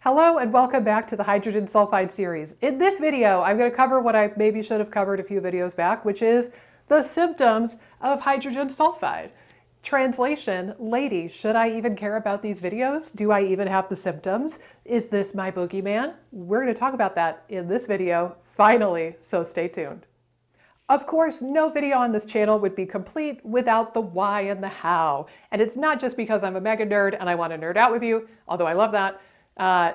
Hello and welcome back to the hydrogen sulfide series. In this video, I'm going to cover what I maybe should have covered a few videos back, which is the symptoms of hydrogen sulfide. Translation, ladies, should I even care about these videos? Do I even have the symptoms? Is this my boogeyman? We're going to talk about that in this video, finally, so stay tuned. Of course, no video on this channel would be complete without the why and the how. And it's not just because I'm a mega nerd and I want to nerd out with you, although I love that.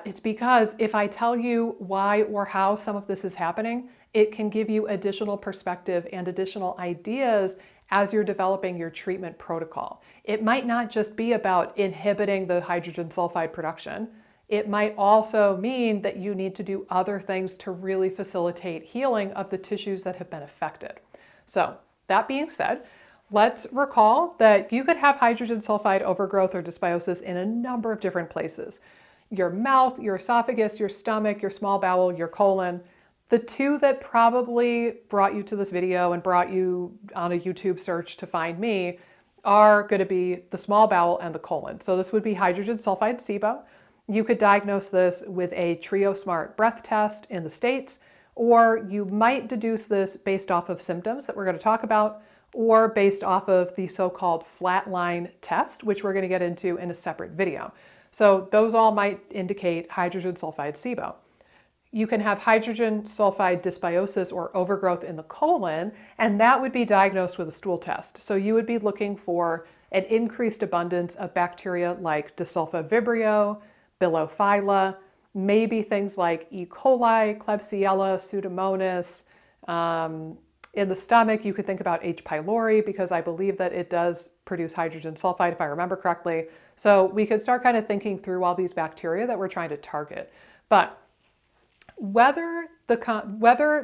It's because if I tell you why or how some of this is happening, it can give you additional perspective and additional ideas as you're developing your treatment protocol. It might not just be about inhibiting the hydrogen sulfide production. It might also mean that you need to do other things to really facilitate healing of the tissues that have been affected. So that being said, let's recall that you could have hydrogen sulfide overgrowth or dysbiosis in a number of different places. Your mouth, your esophagus, your stomach, your small bowel, your colon. The two that probably brought you to this video and brought you on a YouTube search to find me are going to be the small bowel and the colon. So this would be hydrogen sulfide SIBO. You could diagnose this with a TrioSmart breath test in the States, or you might deduce this based off of symptoms that we're going to talk about, or based off of the so-called flatline test, which we're going to get into in a separate video. So those all might indicate hydrogen sulfide SIBO. You can have hydrogen sulfide dysbiosis or overgrowth in the colon, and that would be diagnosed with a stool test. So you would be looking for an increased abundance of bacteria like Disulpha vibrio, Bilophila, maybe things like E. coli, Klebsiella, Pseudomonas. In the stomach, you could think about H. pylori because I believe that it does produce hydrogen sulfide, if I remember correctly. So we could start kind of thinking through all these bacteria that we're trying to target. But whether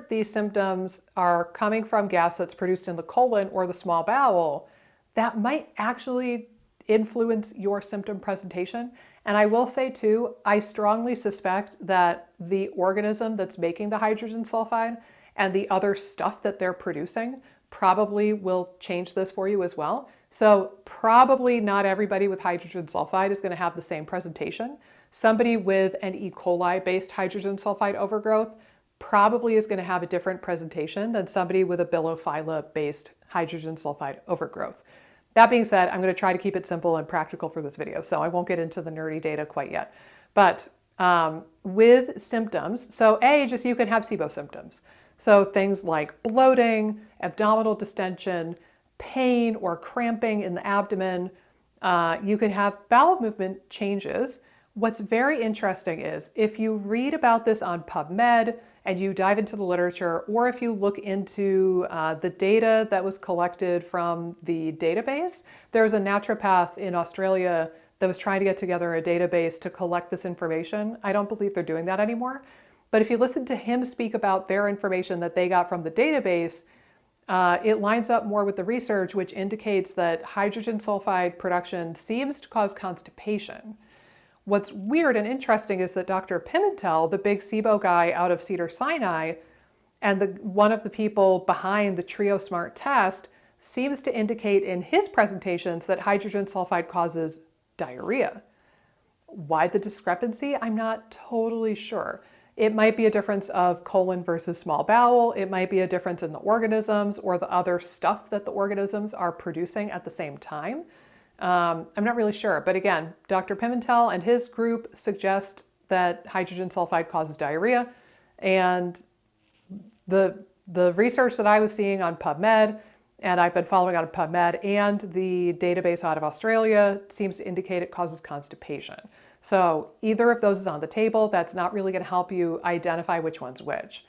these symptoms are coming from gas that's produced in the colon or the small bowel, that might actually influence your symptom presentation. And I will say too, I strongly suspect that the organism that's making the hydrogen sulfide and the other stuff that they're producing probably will change this for you as well. So probably not everybody with hydrogen sulfide is going to have the same presentation. Somebody with an E. coli-based hydrogen sulfide overgrowth probably is going to have a different presentation than somebody with a Bilophila-based hydrogen sulfide overgrowth. That being said, I'm going to try to keep it simple and practical for this video, so I won't get into the nerdy data quite yet. But with symptoms, so just you can have SIBO symptoms. So things like bloating, abdominal distension, pain or cramping in the abdomen. You can have bowel movement changes. What's very interesting is if you read about this on PubMed and you dive into the literature, or if you look into the data that was collected from the database, there's a naturopath in Australia that was trying to get together a database to collect this information. I don't believe they're doing that anymore. But if you listen to him speak about their information that they got from the database, it lines up more with the research, which indicates that hydrogen sulfide production seems to cause constipation. What's weird and interesting is that Dr. Pimentel, the big SIBO guy out of Cedars-Sinai, and one of the people behind the TrioSmart test, seems to indicate in his presentations that hydrogen sulfide causes diarrhea. Why the discrepancy? I'm not totally sure. It might be a difference of colon versus small bowel. It might be a difference in the organisms or the other stuff that the organisms are producing at the same time. I'm not really sure. But again, Dr. Pimentel and his group suggest that hydrogen sulfide causes diarrhea. And the research that I was seeing on PubMed, and I've been following on PubMed, and the database out of Australia seems to indicate it causes constipation. So either of those is on the table. That's not really going to help you identify which one's which.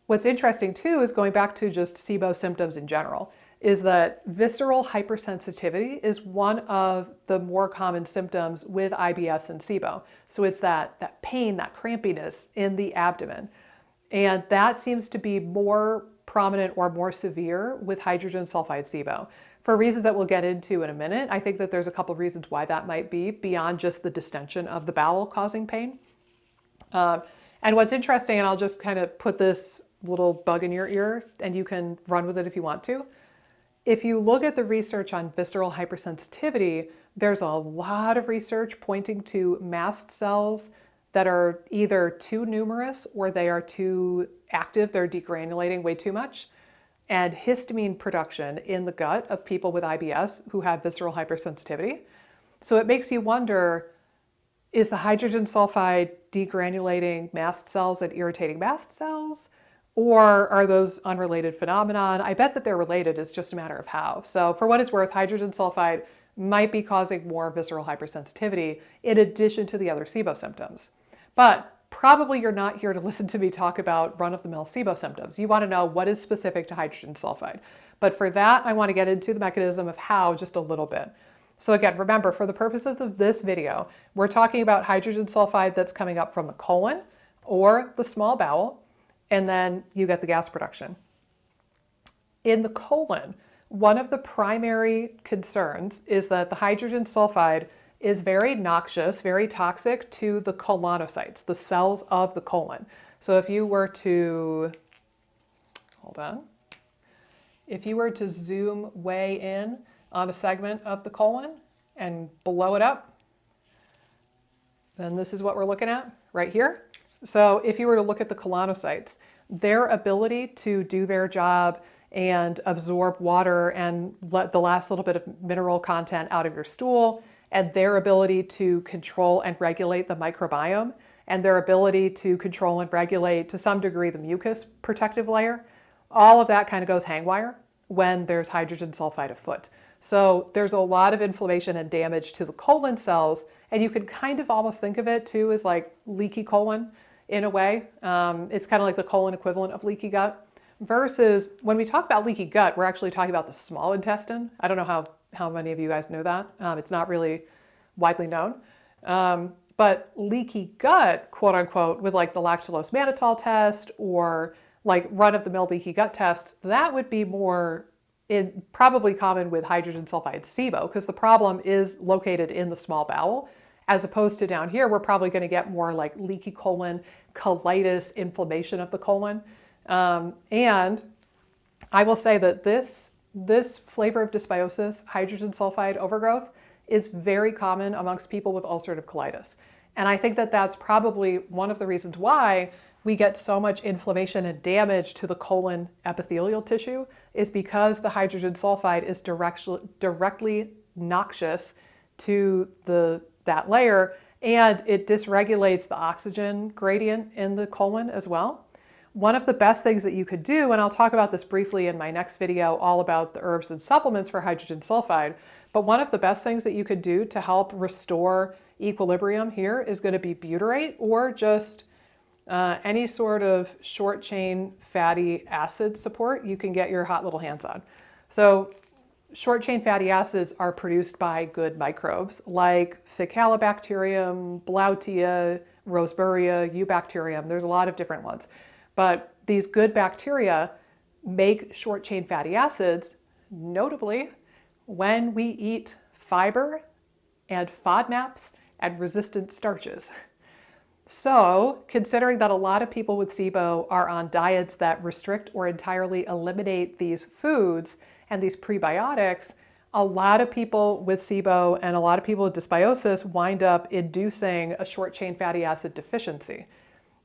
What's interesting too is going back to just SIBO symptoms in general, is that visceral hypersensitivity is one of the more common symptoms with IBS and SIBO. So it's that pain, that crampiness in the abdomen. And that seems to be more prominent or more severe with hydrogen sulfide SIBO. For reasons that we'll get into in a minute, I think that there's a couple of reasons why that might be beyond just the distension of the bowel causing pain. And what's interesting, and I'll just kind of put this little bug in your ear and you can run with it if you want to. If you look at the research on visceral hypersensitivity, there's a lot of research pointing to mast cells that are either too numerous or they are too active, they're degranulating way too much, and histamine production in the gut of people with IBS who have visceral hypersensitivity. So it makes you wonder, is the hydrogen sulfide degranulating mast cells and irritating mast cells? Or are those unrelated phenomenon? I bet that they're related, it's just a matter of how. So for what it's worth, hydrogen sulfide might be causing more visceral hypersensitivity in addition to the other SIBO symptoms. But probably you're not here to listen to me talk about run-of-the-mill SIBO symptoms. You want to know what is specific to hydrogen sulfide. But for that, I want to get into the mechanism of how just a little bit. So again, remember, for the purposes of this video, we're talking about hydrogen sulfide that's coming up from the colon or the small bowel, and then you get the gas production. In the colon, one of the primary concerns is that the hydrogen sulfide is very noxious, very toxic to the colonocytes, the cells of the colon. So if you were to, hold on, if you were to zoom way in on a segment of the colon and blow it up, then this is what we're looking at right here. So if you were to look at the colonocytes, their ability to do their job and absorb water and let the last little bit of mineral content out of your stool, and their ability to control and regulate the microbiome, and their ability to control and regulate to some degree the mucus protective layer, all of that kind of goes hangwire when there's hydrogen sulfide afoot. So there's a lot of inflammation and damage to the colon cells, and you can kind of almost think of it too as like leaky colon in a way. It's kind of like the colon equivalent of leaky gut. Versus when we talk about leaky gut, we're actually talking about the small intestine. I don't know how many of you guys know that. It's not really widely known. But leaky gut, quote unquote, with like the lactulose mannitol test or like run-of-the-mill leaky gut tests, that would be more probably common with hydrogen sulfide SIBO, because the problem is located in the small bowel, as opposed to down here, we're probably going to get more like leaky colon, colitis, inflammation of the colon. And I will say that this flavor of dysbiosis, hydrogen sulfide overgrowth, is very common amongst people with ulcerative colitis. And I think that that's probably one of the reasons why we get so much inflammation and damage to the colon epithelial tissue, is because the hydrogen sulfide is directly noxious to that layer, and it dysregulates the oxygen gradient in the colon as well. One of the best things that you could do, and I'll talk about this briefly in my next video all about the herbs and supplements for hydrogen sulfide, but one of the best things that you could do to help restore equilibrium here is going to be butyrate, or just any sort of short chain fatty acid support you can get your hot little hands on. So short chain fatty acids are produced by good microbes like Faecalibacterium, Blautia, Roseburia, Eubacterium. There's a lot of different ones. But these good bacteria make short chain fatty acids, notably when we eat fiber and FODMAPs and resistant starches. So, considering that a lot of people with SIBO are on diets that restrict or entirely eliminate these foods and these prebiotics, a lot of people with SIBO and a lot of people with dysbiosis wind up inducing a short chain fatty acid deficiency.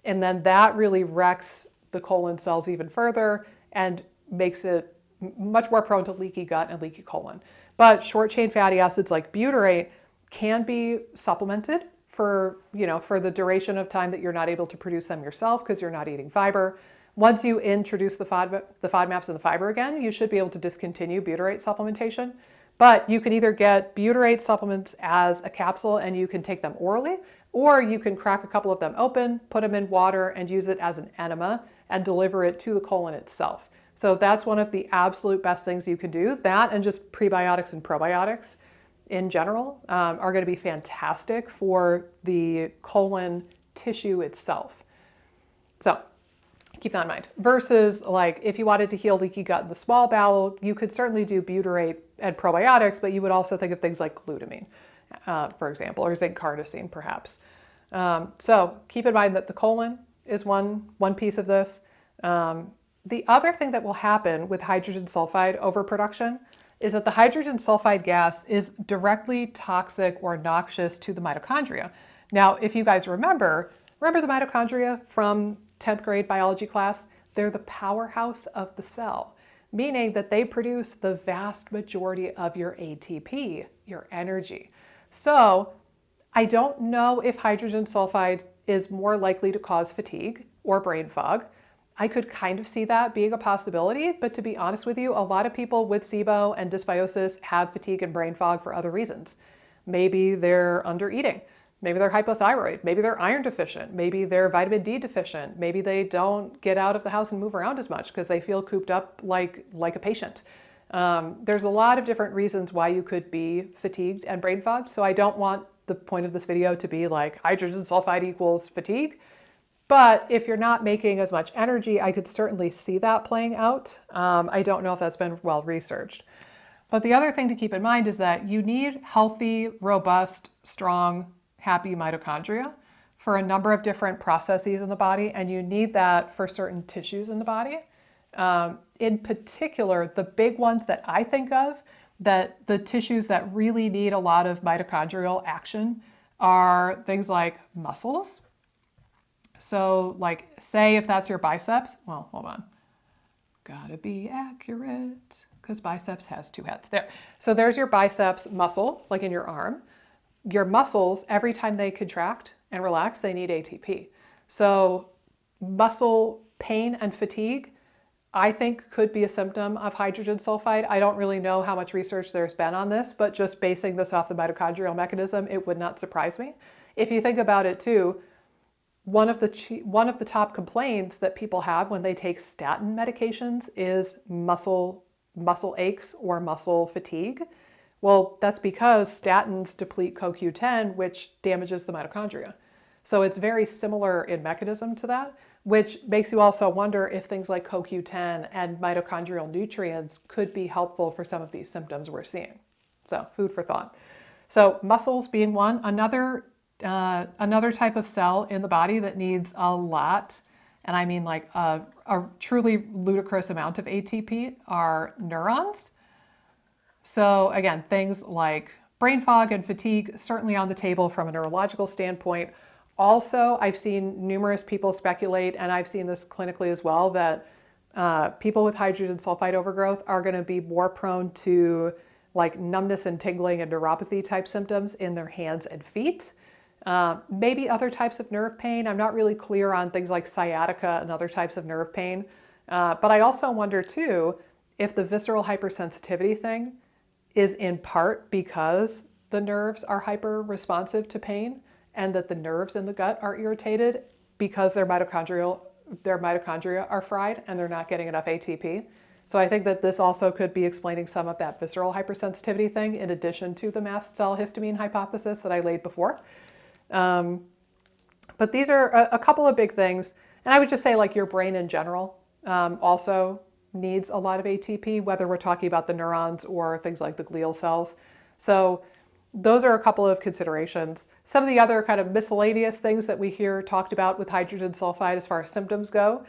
And then that really wrecks the colon cells even further and makes it much more prone to leaky gut and leaky colon. But short chain fatty acids like butyrate can be supplemented for the duration of time that you're not able to produce them yourself because you're not eating fiber. Once you introduce the FODMAPs and the fiber again, you should be able to discontinue butyrate supplementation. But you can either get butyrate supplements as a capsule and you can take them orally, or you can crack a couple of them open, put them in water, and use it as an enema and deliver it to the colon itself. So that's one of the absolute best things you can do. That and just prebiotics and probiotics in general are going to be fantastic for the colon tissue itself. So keep that in mind. Versus like if you wanted to heal leaky gut in the small bowel, you could certainly do butyrate and probiotics, but you would also think of things like glutamine, for example, or zinc carnosine perhaps. So keep in mind that the colon is one piece of this. The other thing that will happen with hydrogen sulfide overproduction is that the hydrogen sulfide gas is directly toxic or noxious to the mitochondria. Now, if you guys remember the mitochondria from 10th grade biology class? They're the powerhouse of the cell, meaning that they produce the vast majority of your ATP, your energy. So I don't know if hydrogen sulfide is more likely to cause fatigue or brain fog. I could kind of see that being a possibility, but to be honest with you, a lot of people with SIBO and dysbiosis have fatigue and brain fog for other reasons. Maybe they're under eating. Maybe they're hypothyroid. Maybe they're iron deficient. Maybe they're vitamin D deficient. Maybe they don't get out of the house and move around as much because they feel cooped up like a patient. There's a lot of different reasons why you could be fatigued and brain fogged. So I don't want the point of this video to be like hydrogen sulfide equals fatigue. But if you're not making as much energy, I could certainly see that playing out. I don't know if that's been well researched. But the other thing to keep in mind is that you need healthy, robust, strong, happy mitochondria for a number of different processes in the body, and you need that for certain tissues in the body. In particular, the big ones that I think of, that the tissues that really need a lot of mitochondrial action are things like muscles. So like, say if that's your biceps, well, hold on. Gotta be accurate, because biceps has two heads. There. So there's your biceps muscle, like in your arm. Your muscles, every time they contract and relax, they need ATP. So muscle pain and fatigue, I think, could be a symptom of hydrogen sulfide. I don't really know how much research there's been on this, but just basing this off the mitochondrial mechanism, it would not surprise me. If you think about it too, one of the top complaints that people have when they take statin medications is muscle aches or muscle fatigue. Well, that's because statins deplete CoQ10, which damages the mitochondria. So it's very similar in mechanism to that, which makes you also wonder if things like CoQ10 and mitochondrial nutrients could be helpful for some of these symptoms we're seeing. So food for thought. So muscles being one. Another type of cell in the body that needs a lot, and I mean like a truly ludicrous amount of ATP, are neurons. So again, things like brain fog and fatigue, certainly on the table from a neurological standpoint. Also, I've seen numerous people speculate, and I've seen this clinically as well, that people with hydrogen sulfide overgrowth are going to be more prone to like numbness and tingling and neuropathy type symptoms in their hands and feet. Maybe other types of nerve pain. I'm not really clear on things like sciatica and other types of nerve pain. But I also wonder too, if the visceral hypersensitivity thing is in part because the nerves are hyper responsive to pain, and that the nerves in the gut are irritated because their mitochondria are fried and they're not getting enough ATP. So I think that this also could be explaining some of that visceral hypersensitivity thing, in addition to the mast cell histamine hypothesis that I laid before. But these are a couple of big things. And I would just say, like, your brain in general also needs a lot of ATP, whether we're talking about the neurons or things like the glial cells. So those are a couple of considerations. Some of the other kind of miscellaneous things that we hear talked about with hydrogen sulfide as far as symptoms go,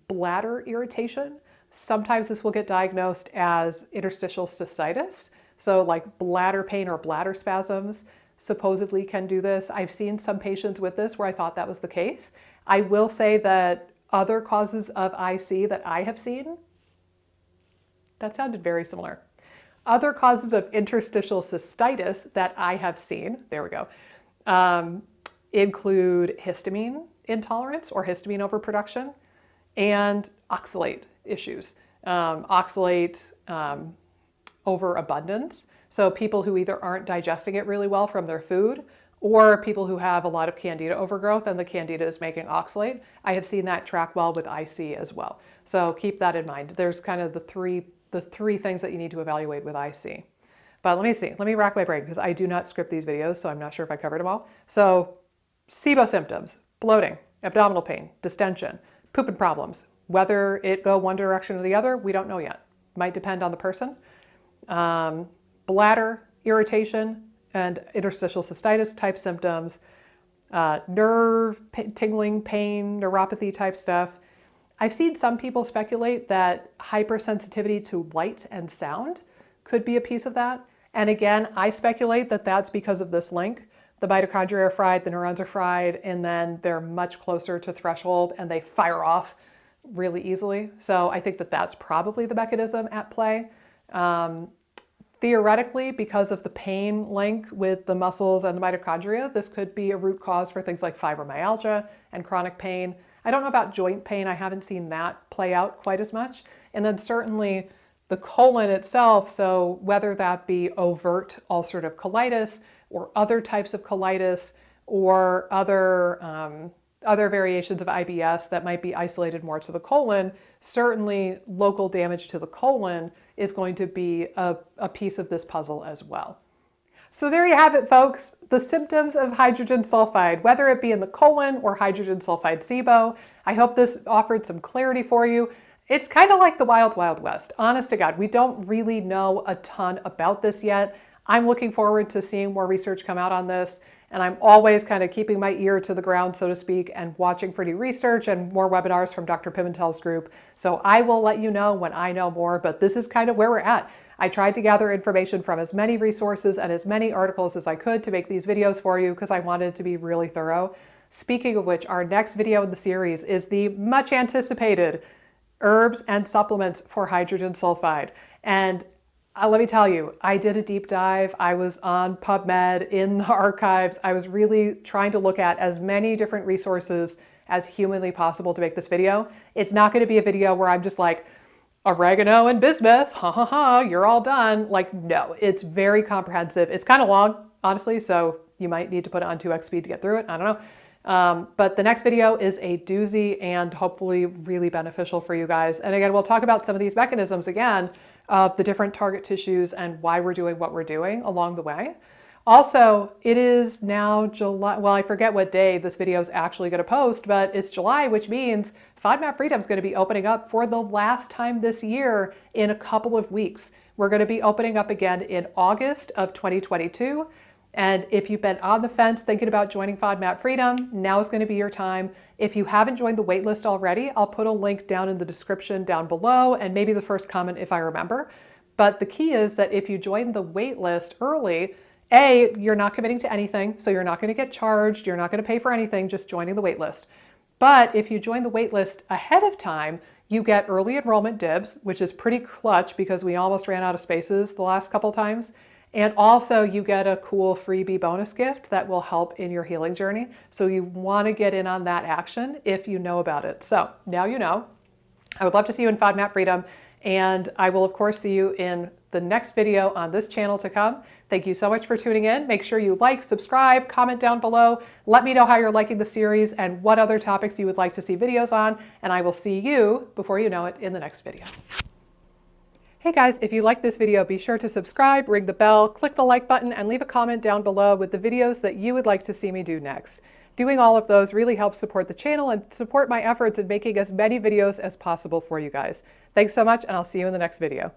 bladder irritation. Sometimes this will get diagnosed as interstitial cystitis. So like bladder pain or bladder spasms supposedly can do this. I've seen some patients with this where I thought that was the case. I will say that other causes of IC that I have seen, that sounded very similar. Other causes of interstitial cystitis that I have seen, there we go, include histamine intolerance or histamine overproduction and oxalate issues. Oxalate overabundance. So people who either aren't digesting it really well from their food, or people who have a lot of candida overgrowth and the candida is making oxalate. I have seen that track well with IC as well. So keep that in mind. There's kind of the three things that you need to evaluate with IC. But let me see, let me rack my brain, because I do not script these videos, so I'm not sure if I covered them all. So SIBO symptoms: bloating, abdominal pain, distension, pooping problems. Whether it go one direction or the other, we don't know yet. Might depend on the person. Bladder irritation and interstitial cystitis type symptoms, nerve tingling, pain, neuropathy type stuff. I've seen some people speculate that hypersensitivity to light and sound could be a piece of that. And again, I speculate that that's because of this link, the mitochondria are fried, the neurons are fried, and then they're much closer to threshold and they fire off really easily. So I think that that's probably the mechanism at play. Theoretically, because of the pain link with the muscles and the mitochondria, this could be a root cause for things like fibromyalgia and chronic pain. I don't know about joint pain. I haven't seen that play out quite as much. And then certainly the colon itself, so whether that be overt ulcerative colitis or other types of colitis or other variations of IBS that might be isolated more to the colon, certainly local damage to the colon is going to be a piece of this puzzle as well. So there you have it, folks. The symptoms of hydrogen sulfide, whether it be in the colon or hydrogen sulfide SIBO. I hope this offered some clarity for you. It's kind of like the wild, wild west. Honest to God, we don't really know a ton about this yet. I'm looking forward to seeing more research come out on this. And I'm always kind of keeping my ear to the ground, so to speak, and watching for new research and more webinars from Dr. Pimentel's group. So I will let you know when I know more, but this is kind of where we're at. I tried to gather information from as many resources and as many articles as I could to make these videos for you because I wanted it to be really thorough. Speaking of which, our next video in the series is the much anticipated herbs and supplements for hydrogen sulfide. And let me tell you, I did a deep dive. I was on PubMed in the archives. I was really trying to look at as many different resources as humanly possible to make this video. It's not going to be a video where I'm just like, oregano and bismuth, ha ha ha, you're all done. Like, no, it's very comprehensive. It's kind of long, honestly, so you might need to put it on 2x speed to get through it. I don't know. But the next video is a doozy and hopefully really beneficial for you guys. And again, we'll talk about some of these mechanisms again of the different target tissues and why we're doing what we're doing along the way. Also, it is now July. Well, I forget what day this video is actually going to post, but it's July, which means FODMAP Freedom is going to be opening up for the last time this year in a couple of weeks. We're going to be opening up again in August of 2022. And if you've been on the fence thinking about joining FODMAP Freedom, now is going to be your time. If you haven't joined the waitlist already, I'll put a link down in the description down below and maybe the first comment if I remember. But the key is that if you join the waitlist early, A, you're not committing to anything, so you're not going to get charged, you're not going to pay for anything, just joining the waitlist. But if you join the waitlist ahead of time, you get early enrollment dibs, which is pretty clutch because we almost ran out of spaces the last couple times. And also you get a cool freebie bonus gift that will help in your healing journey. So you want to get in on that action if you know about it. So now you know. I would love to see you in FODMAP Freedom. And I will, of course, see you in the next video on this channel to come. Thank you so much for tuning in. Make sure you like, subscribe, comment down below. Let me know how you're liking the series and what other topics you would like to see videos on. And I will see you, before you know it, in the next video. Hey guys, if you like this video, be sure to subscribe, ring the bell, click the like button, and leave a comment down below with the videos that you would like to see me do next. Doing all of those really helps support the channel and support my efforts in making as many videos as possible for you guys. Thanks so much, and I'll see you in the next video.